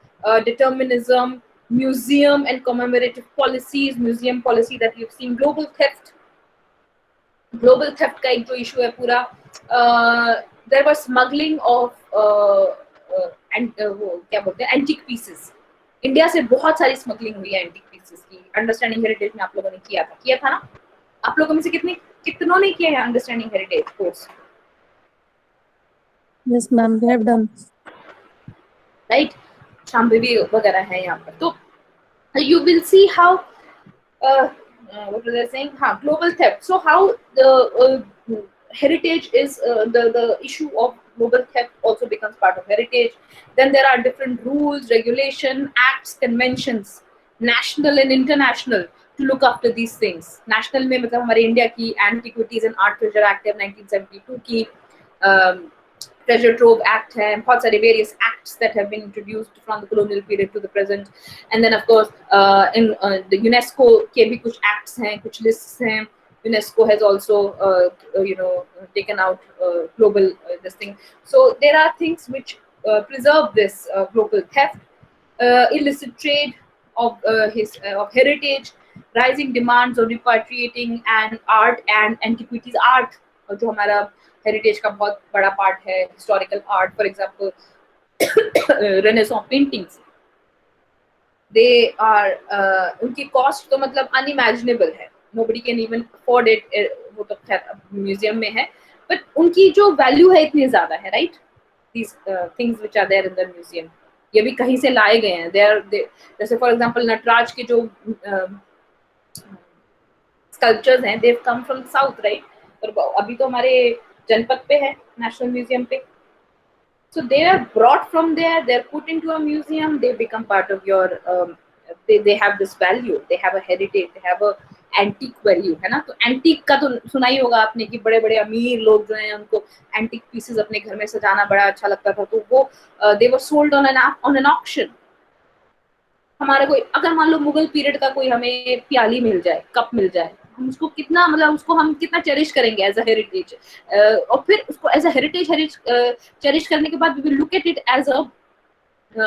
Speaker 2: determinism, museum and commemorative policies, museum policy that you've seen, global theft का एक जो issue है पूरा. There was smuggling of वो क्या बोलते हैं antique pieces. India से बहुत सारी स्मगलिंग हुई है एंटीक पीसेस की. अंडरस्टैंडिंग हेरिटेज में आप लोगों ने किया था ना. आप लोगों में से कितनों ने किया है understanding heritage course?
Speaker 3: Yes, ma'am, we have done.
Speaker 2: Right. Shambhavi वगैरह है यहाँ पर. तो you will see how what was I saying? Global theft. So how the heritage is the issue of global theft also becomes part of heritage. Then there are different rules, regulation, acts, conventions, national and international, to look after these things. National में मतलब हमारे India की Antiquities and Art Treasure Act है 1972 की, Treasure Trove Act है, बहुत सारे various acts that have been introduced from the colonial period to the present. And then of course in the UNESCO के भी कुछ acts हैं, कुछ lists हैं. UNESCO has also taken out global this thing. So there are things which preserve this global theft, illicit trade of heritage, rising demands of repatriating and art and antiquities. Art जो हमारा heritage का बहुत बड़ा part है, historical art, for example renaissance paintings, they are उनकी cost तो मतलब unimaginable है. Nobody can even afford it. वो तो म्यूजियम में है, बट उनकी जो वैल्यू है इतनी ज्यादा है, right. These things which are there in the museum ये भी कहीं से लाए गए हैं. जैसे फॉर एग्जांपल नटराज के जो स्कल्पचर्स हैं, दे कम फ्रॉम साउथ, राइट. और अभी तो हमारे जनपद पे है, नेशनल म्यूजियम पे. So they are brought from there, they're put into a museum, they become part of your they have this value, they have a heritage, they have a antique value, है ना. तो antique का तो सुना ही होगा आपने कि बड़े बड़े अमीर लोग जो हैं उनको antique pieces अपने घर में सजाना बड़ा अच्छा लगता था, तो वो they were sold on an auction. हमारा कोई अगर मान लो मुगल पीरियड का कोई हमें प्याली मिल जाए, कप मिल जाए, हम उसको कितना मतलब उसको हम कितना चेरिश करेंगे एज अ हेरिटेज. और फिर उसको एज अ हेरिटेज चेरिश करने के बाद we will look at it as a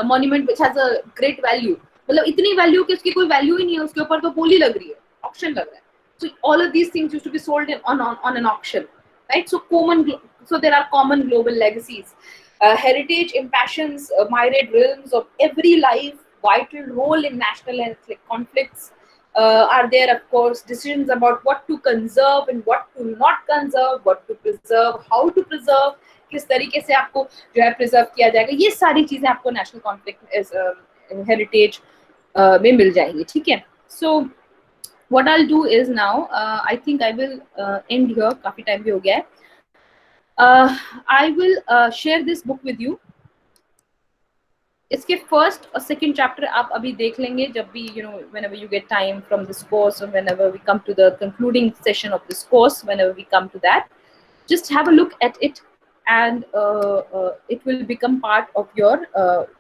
Speaker 2: monument which has a great value. मतलब इतनी वैल्यू कि उसकी कोई वैल्यू ही नहीं है, उसके ऊपर तो बोली लग रही है, ऑक्शन लग रहा है. So all of these things used to be sold on an auction, right. So there are common global legacies. Heritage impassions myriad realms of every life, vital role in national and ethnic conflicts. Are there, of course, decisions about what to conserve and what to not conserve, what to preserve, how to preserve, किस तरीके से आपको जो है preserve किया जाएगा. ये सारी चीजें आपको नेशनल कॉन्फ्लिक्ट हेरिटेज में मिल जाएंगी, ठीक है. सो what I'll do is now I think I will end here. काफी टाइम भी हो गया है. I will share this book with you. इसके फर्स्ट और सेकंड चैप्टर आप अभी देख लेंगे जब भी whenever you get time from this course, or whenever we come to the concluding session of this course, whenever we come to that, just have a look at it, and it will become part of your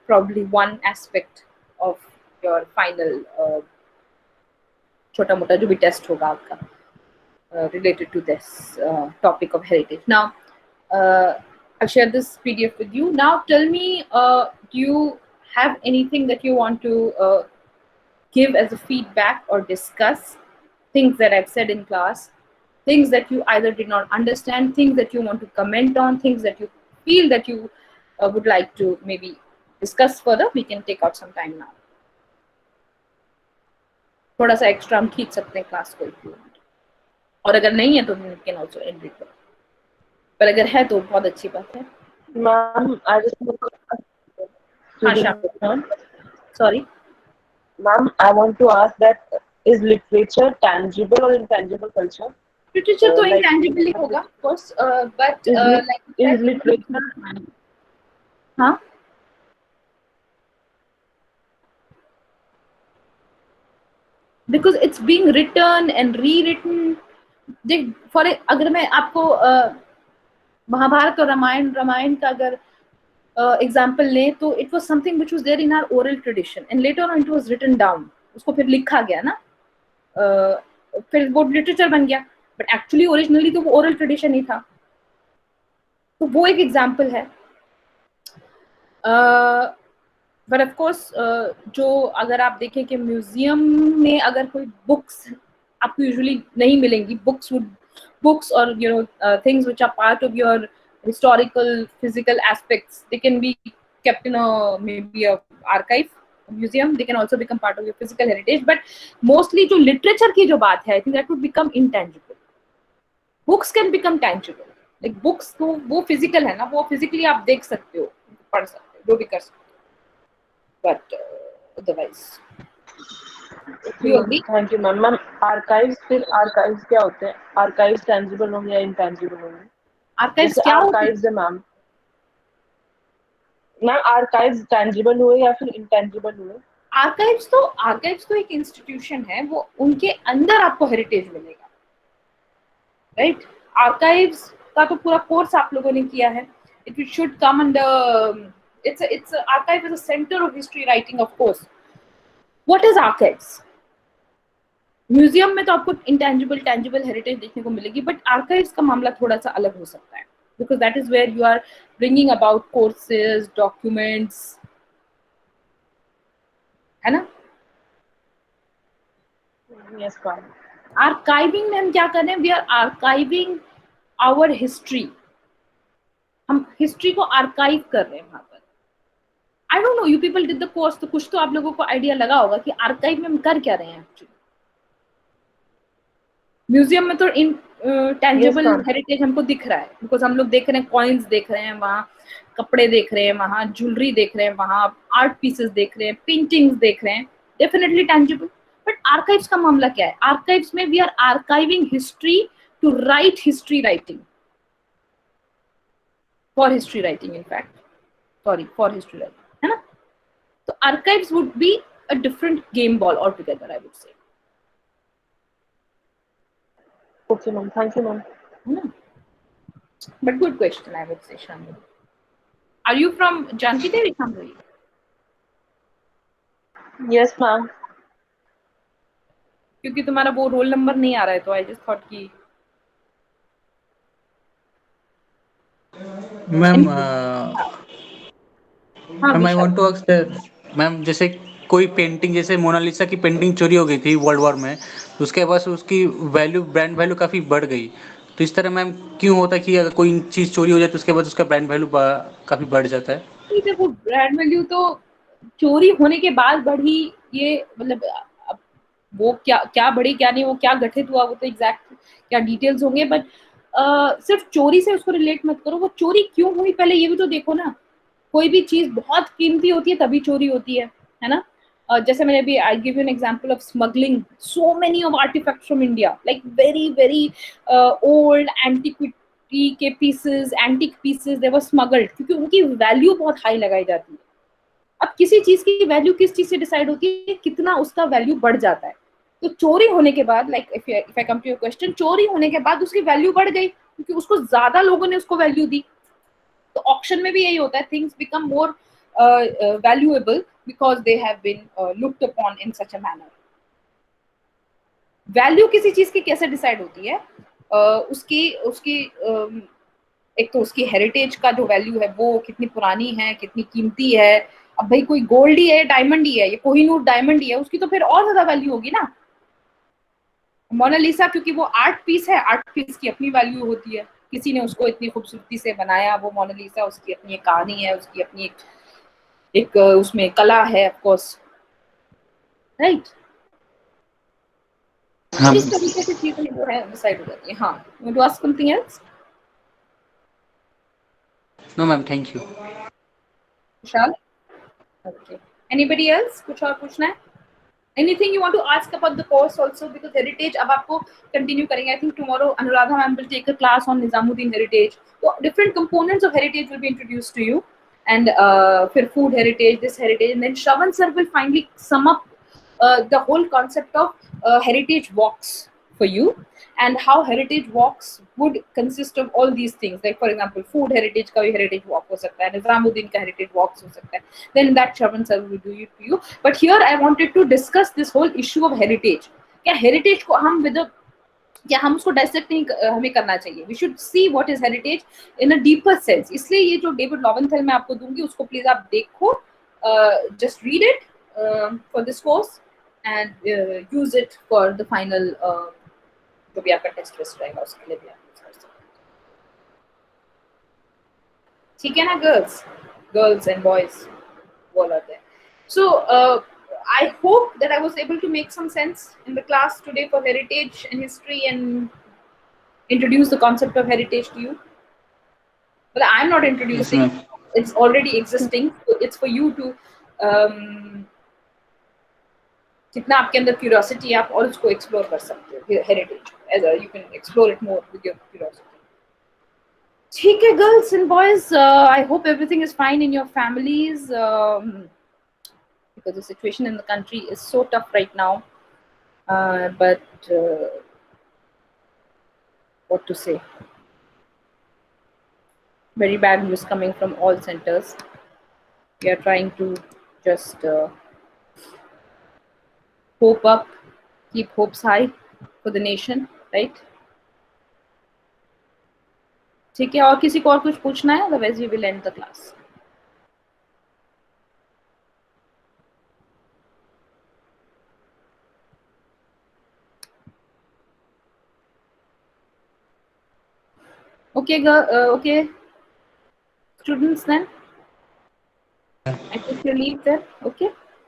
Speaker 2: probably one aspect of your final छोटा मोटा जो भी test होगा आपका related to this topic of heritage. Now, I'll share this PDF with you. Now, tell me, do you have anything that you want to give as a feedback or discuss? Things that I've said in class, things that you either did not understand, things that you want to comment on, things that you feel that you would like to maybe discuss further. We can take out some time now. थोड़ा सा extra हम खींच सकते हैं class को if you want. और अगर नहीं है तो we can also end it. पर अगर है तो बहुत अच्छी बात है.
Speaker 3: Ma'am, I just want
Speaker 2: हाँ
Speaker 3: to
Speaker 2: Shyam, sorry.
Speaker 3: ma'am, I want to ask that is literature tangible or intangible culture?
Speaker 2: Literature तो
Speaker 3: Like
Speaker 2: इंटेंजिबल ही होगा, of course, but
Speaker 3: is
Speaker 2: like
Speaker 3: literature
Speaker 2: हाँ, because it's being written and rewritten. For अगर मैं आपको महाभारत और रामायण का अगर एग्जाम्पल लें तो it was something which was there in our oral tradition and later on it was written down. उसको फिर लिखा गया ना, फिर वो लिटरेचर बन गया, बट एक्चुअली ओरिजिनली तो वो ओरल ट्रेडिशन ही था. तो वो एक एग्जाम्पल है. बट ऑफ कोर्स जो अगर आप देखें कि म्यूजियम में अगर कोई बुक्स आपको यूजुअली नहीं मिलेंगी, बुक्स और things which are part of your historical physical aspects, they can be kept in a maybe a archive museum. They can also become part of your physical heritage, but mostly जो literature की जो बात है, I think that would become intangible. Books can become tangible. Like books तो वो physical है ना, वो physically आप देख सकते हो, पढ़ सकते हो, जो भी कर सकते हो. But otherwise, you agree?
Speaker 3: Thank you, ma'am. Ma'am, archives फिर archives क्या होते हैं? Archives tangible होंगे या intangible होंगे?
Speaker 2: Archives
Speaker 3: जैसे
Speaker 2: क्या होते हैं?
Speaker 3: archives है ma'am. Ma'am, archives tangible हुए या फिर intangible हुए?
Speaker 2: आर्काइव्स तो एक इंस्टीट्यूशन है, वो उनके अंदर आपको हेरिटेज मिलेगा, राइट? आर्काइव्स का तो पूरा कोर्स आप लोगों ने किया है. It should come under, it's archive is a center of history writing, of course. What is archives? Museum में तो आपको इंटेंजिबल टेंजिबल हेरिटेज देखने को मिलेगी, बट आर्काइव्स का मामला थोड़ा सा अलग हो सकता है, because that is where you are bringing about courses, documents, है ना?
Speaker 3: Yes, ma'am.
Speaker 2: आर्काइविंग में हम क्या कर रहे हैं? We are archiving our history. हम हिस्ट्री को आर्काइव कर रहे हैं वहां पर. I don't know, you people did the course, तो कुछ तो आप लोगों को आइडिया लगा होगा कि आर्काइव में हम कर क्या रहे हैं एक्चुअली. म्यूजियम में तो इन टेंजिबल हेरिटेज हमको दिख रहा है, बिकॉज हम लोग देख रहे हैं, कॉइन्स देख रहे हैं वहाँ, कपड़े देख रहे हैं वहाँ, ज्वेलरी देख रहे हैं वहाँ, आर्ट पीसेस देख रहे हैं, पेंटिंग्स देख रहे हैं, डेफिनेटली टेंजिबल. बट आर्काइव्स का मामला क्या है? आर्काइव्स में we are archiving history to write history writing, for history writing, in fact sorry, for history writing, है ना? तो archives would be a different game ball all together, I would say.
Speaker 3: Okay, ma'am. Thank you, ma'am.
Speaker 2: But good question, I would say, Shamli. Are you from Janki Devi, Shamli?
Speaker 3: Yes, ma'am.
Speaker 2: क्योंकि तुम्हारा वो roll number नहीं आ रहा है, तो I just thought कि
Speaker 1: ma'am
Speaker 2: हाँ
Speaker 1: ma'am I
Speaker 2: Vishal.
Speaker 1: Want to ask ma'am, जैसे कोई पेंटिंग, जैसे मोनालिसा की पेंटिंग चोरी हो गई थी वर्ल्ड वॉर में, तो उसके बाद उसकी वैल्यू, ब्रांड वैल्यू काफ़ी बढ़ गई. तो इस तरह मैम क्यों होता है कि अगर कोई चीज़ चोरी हो जाए तो उसके बाद उसका ब्रांड वैल्यू काफ़ी बढ़ जाता है?
Speaker 2: देखो, ब्रांड वैल्यू तो चोरी होने के बाद बढ़ी, ये मतलब अब वो क्या क्या बढ़ी क्या नहीं, वो क्या गठित हुआ, वो तो एग्जैक्ट क्या डिटेल्स होंगे, बट सिर्फ चोरी से उसको रिलेट मत करो. वो चोरी क्यों हुई पहले ये भी तो देखो ना. कोई भी चीज बहुत कीमती होती है तभी चोरी होती है ना? जैसे मैंने अभी, I give you an example of smuggling so many of artefacts from India, like very very old antiquity के pieces, antique pieces, they were smuggled, क्योंकि उनकी वैल्यू बहुत हाई लगाई जाती है. अब किसी चीज की वैल्यू किस चीज से डिसाइड होती है, कितना उसका वैल्यू बढ़ जाता है। तो चोरी होने के बाद, like if I come to your question, चोरी होने के बाद उसकी वैल्यू बढ़ गई क्योंकि उसको ज्यादा लोगों ने उसको वैल्यू दी। तो ऑक्शन में भी यही होता है, things become more valuable because they have been looked upon in such a manner. Value किसी चीज की कैसे डिसाइड होती है, उसकी उसकी एक तो उसकी हेरिटेज का जो वैल्यू है वो कितनी पुरानी है, कितनी कीमती है। अब भाई कोई गोल्ड ही है, डायमंड ही है, ये कोहिनूर डायमंड ही है, उसकी तो फिर और ज्यादा वैल्यू होगी ना। मोनालिसा क्योंकि वो आर्ट पीस है, आर्ट पीस की अपनी वैल्यू होती है, किसी ने उसको इतनी खूबसूरती से बनाया, वो मोनालिसा, उसकी अपनी एक कहानी है, उसकी अपनी एक उसमें कला है, ऑफ कोर्स, राइट। तो
Speaker 1: हाँ
Speaker 2: इस तरीके से चीजें जो है डिसाइड हो जाती है। हाँ, want to ask something else?
Speaker 1: No ma'am, thank you.
Speaker 2: Vishal? Okay, anybody else, कुछ और पूछना है? Anything you want to ask about the course also, because heritage अब आपको continue करेंगे। I think tomorrow Anuradha ma'am will take a class on Nizamuddin heritage. So different components of heritage will be introduced to you, and फिर food heritage, this heritage, and then Shravan sir will finally sum up the whole concept of heritage walks for you, and how heritage walks would consist of all these things. Like for example, food heritage का भी heritage walk हो सकता है, Nizamuddin का heritage walks हो सकता है. Then that Shravan sir will do it to you. But here I wanted to discuss this whole issue of heritage. क्या heritage को हम with a, क्या हम उसको डायसेक्ट नहीं हमें करना चाहिए? We should see what is heritage in a deeper sense. इसलिए ये जो डेविड लॉवेंथल मैं आपको दूंगी उसको प्लीज आप देखो, just read it for this course and use it for the final, जो भी आपका टेस्ट वेस्ट रहेगा उसके लिए भी आप यूज कर सकते हैं। ठीक है ना girls, girls and boys all are there. So I hope that I was able to make some sense in the class today for heritage and history and introduce the concept of heritage to you. But I'm not
Speaker 1: yes
Speaker 2: introducing;
Speaker 1: ma'am.
Speaker 2: it's already existing. So it's for you to um, जितना आपके अंदर curiosity है आप और उसको explore कर सकते हो, heritage as a, you can explore it more with your curiosity. ठीक है girls and boys, I hope everything is fine in your families. Because the situation in the country is so tough right now. But what to say? Very bad news coming from all centers. We are trying to just hope up, keep hopes high for the nation, right? ठीक है, और किसी को और कुछ पूछना है? Otherwise we will end the class. Okay, okay, students then. I take your leave then. Okay.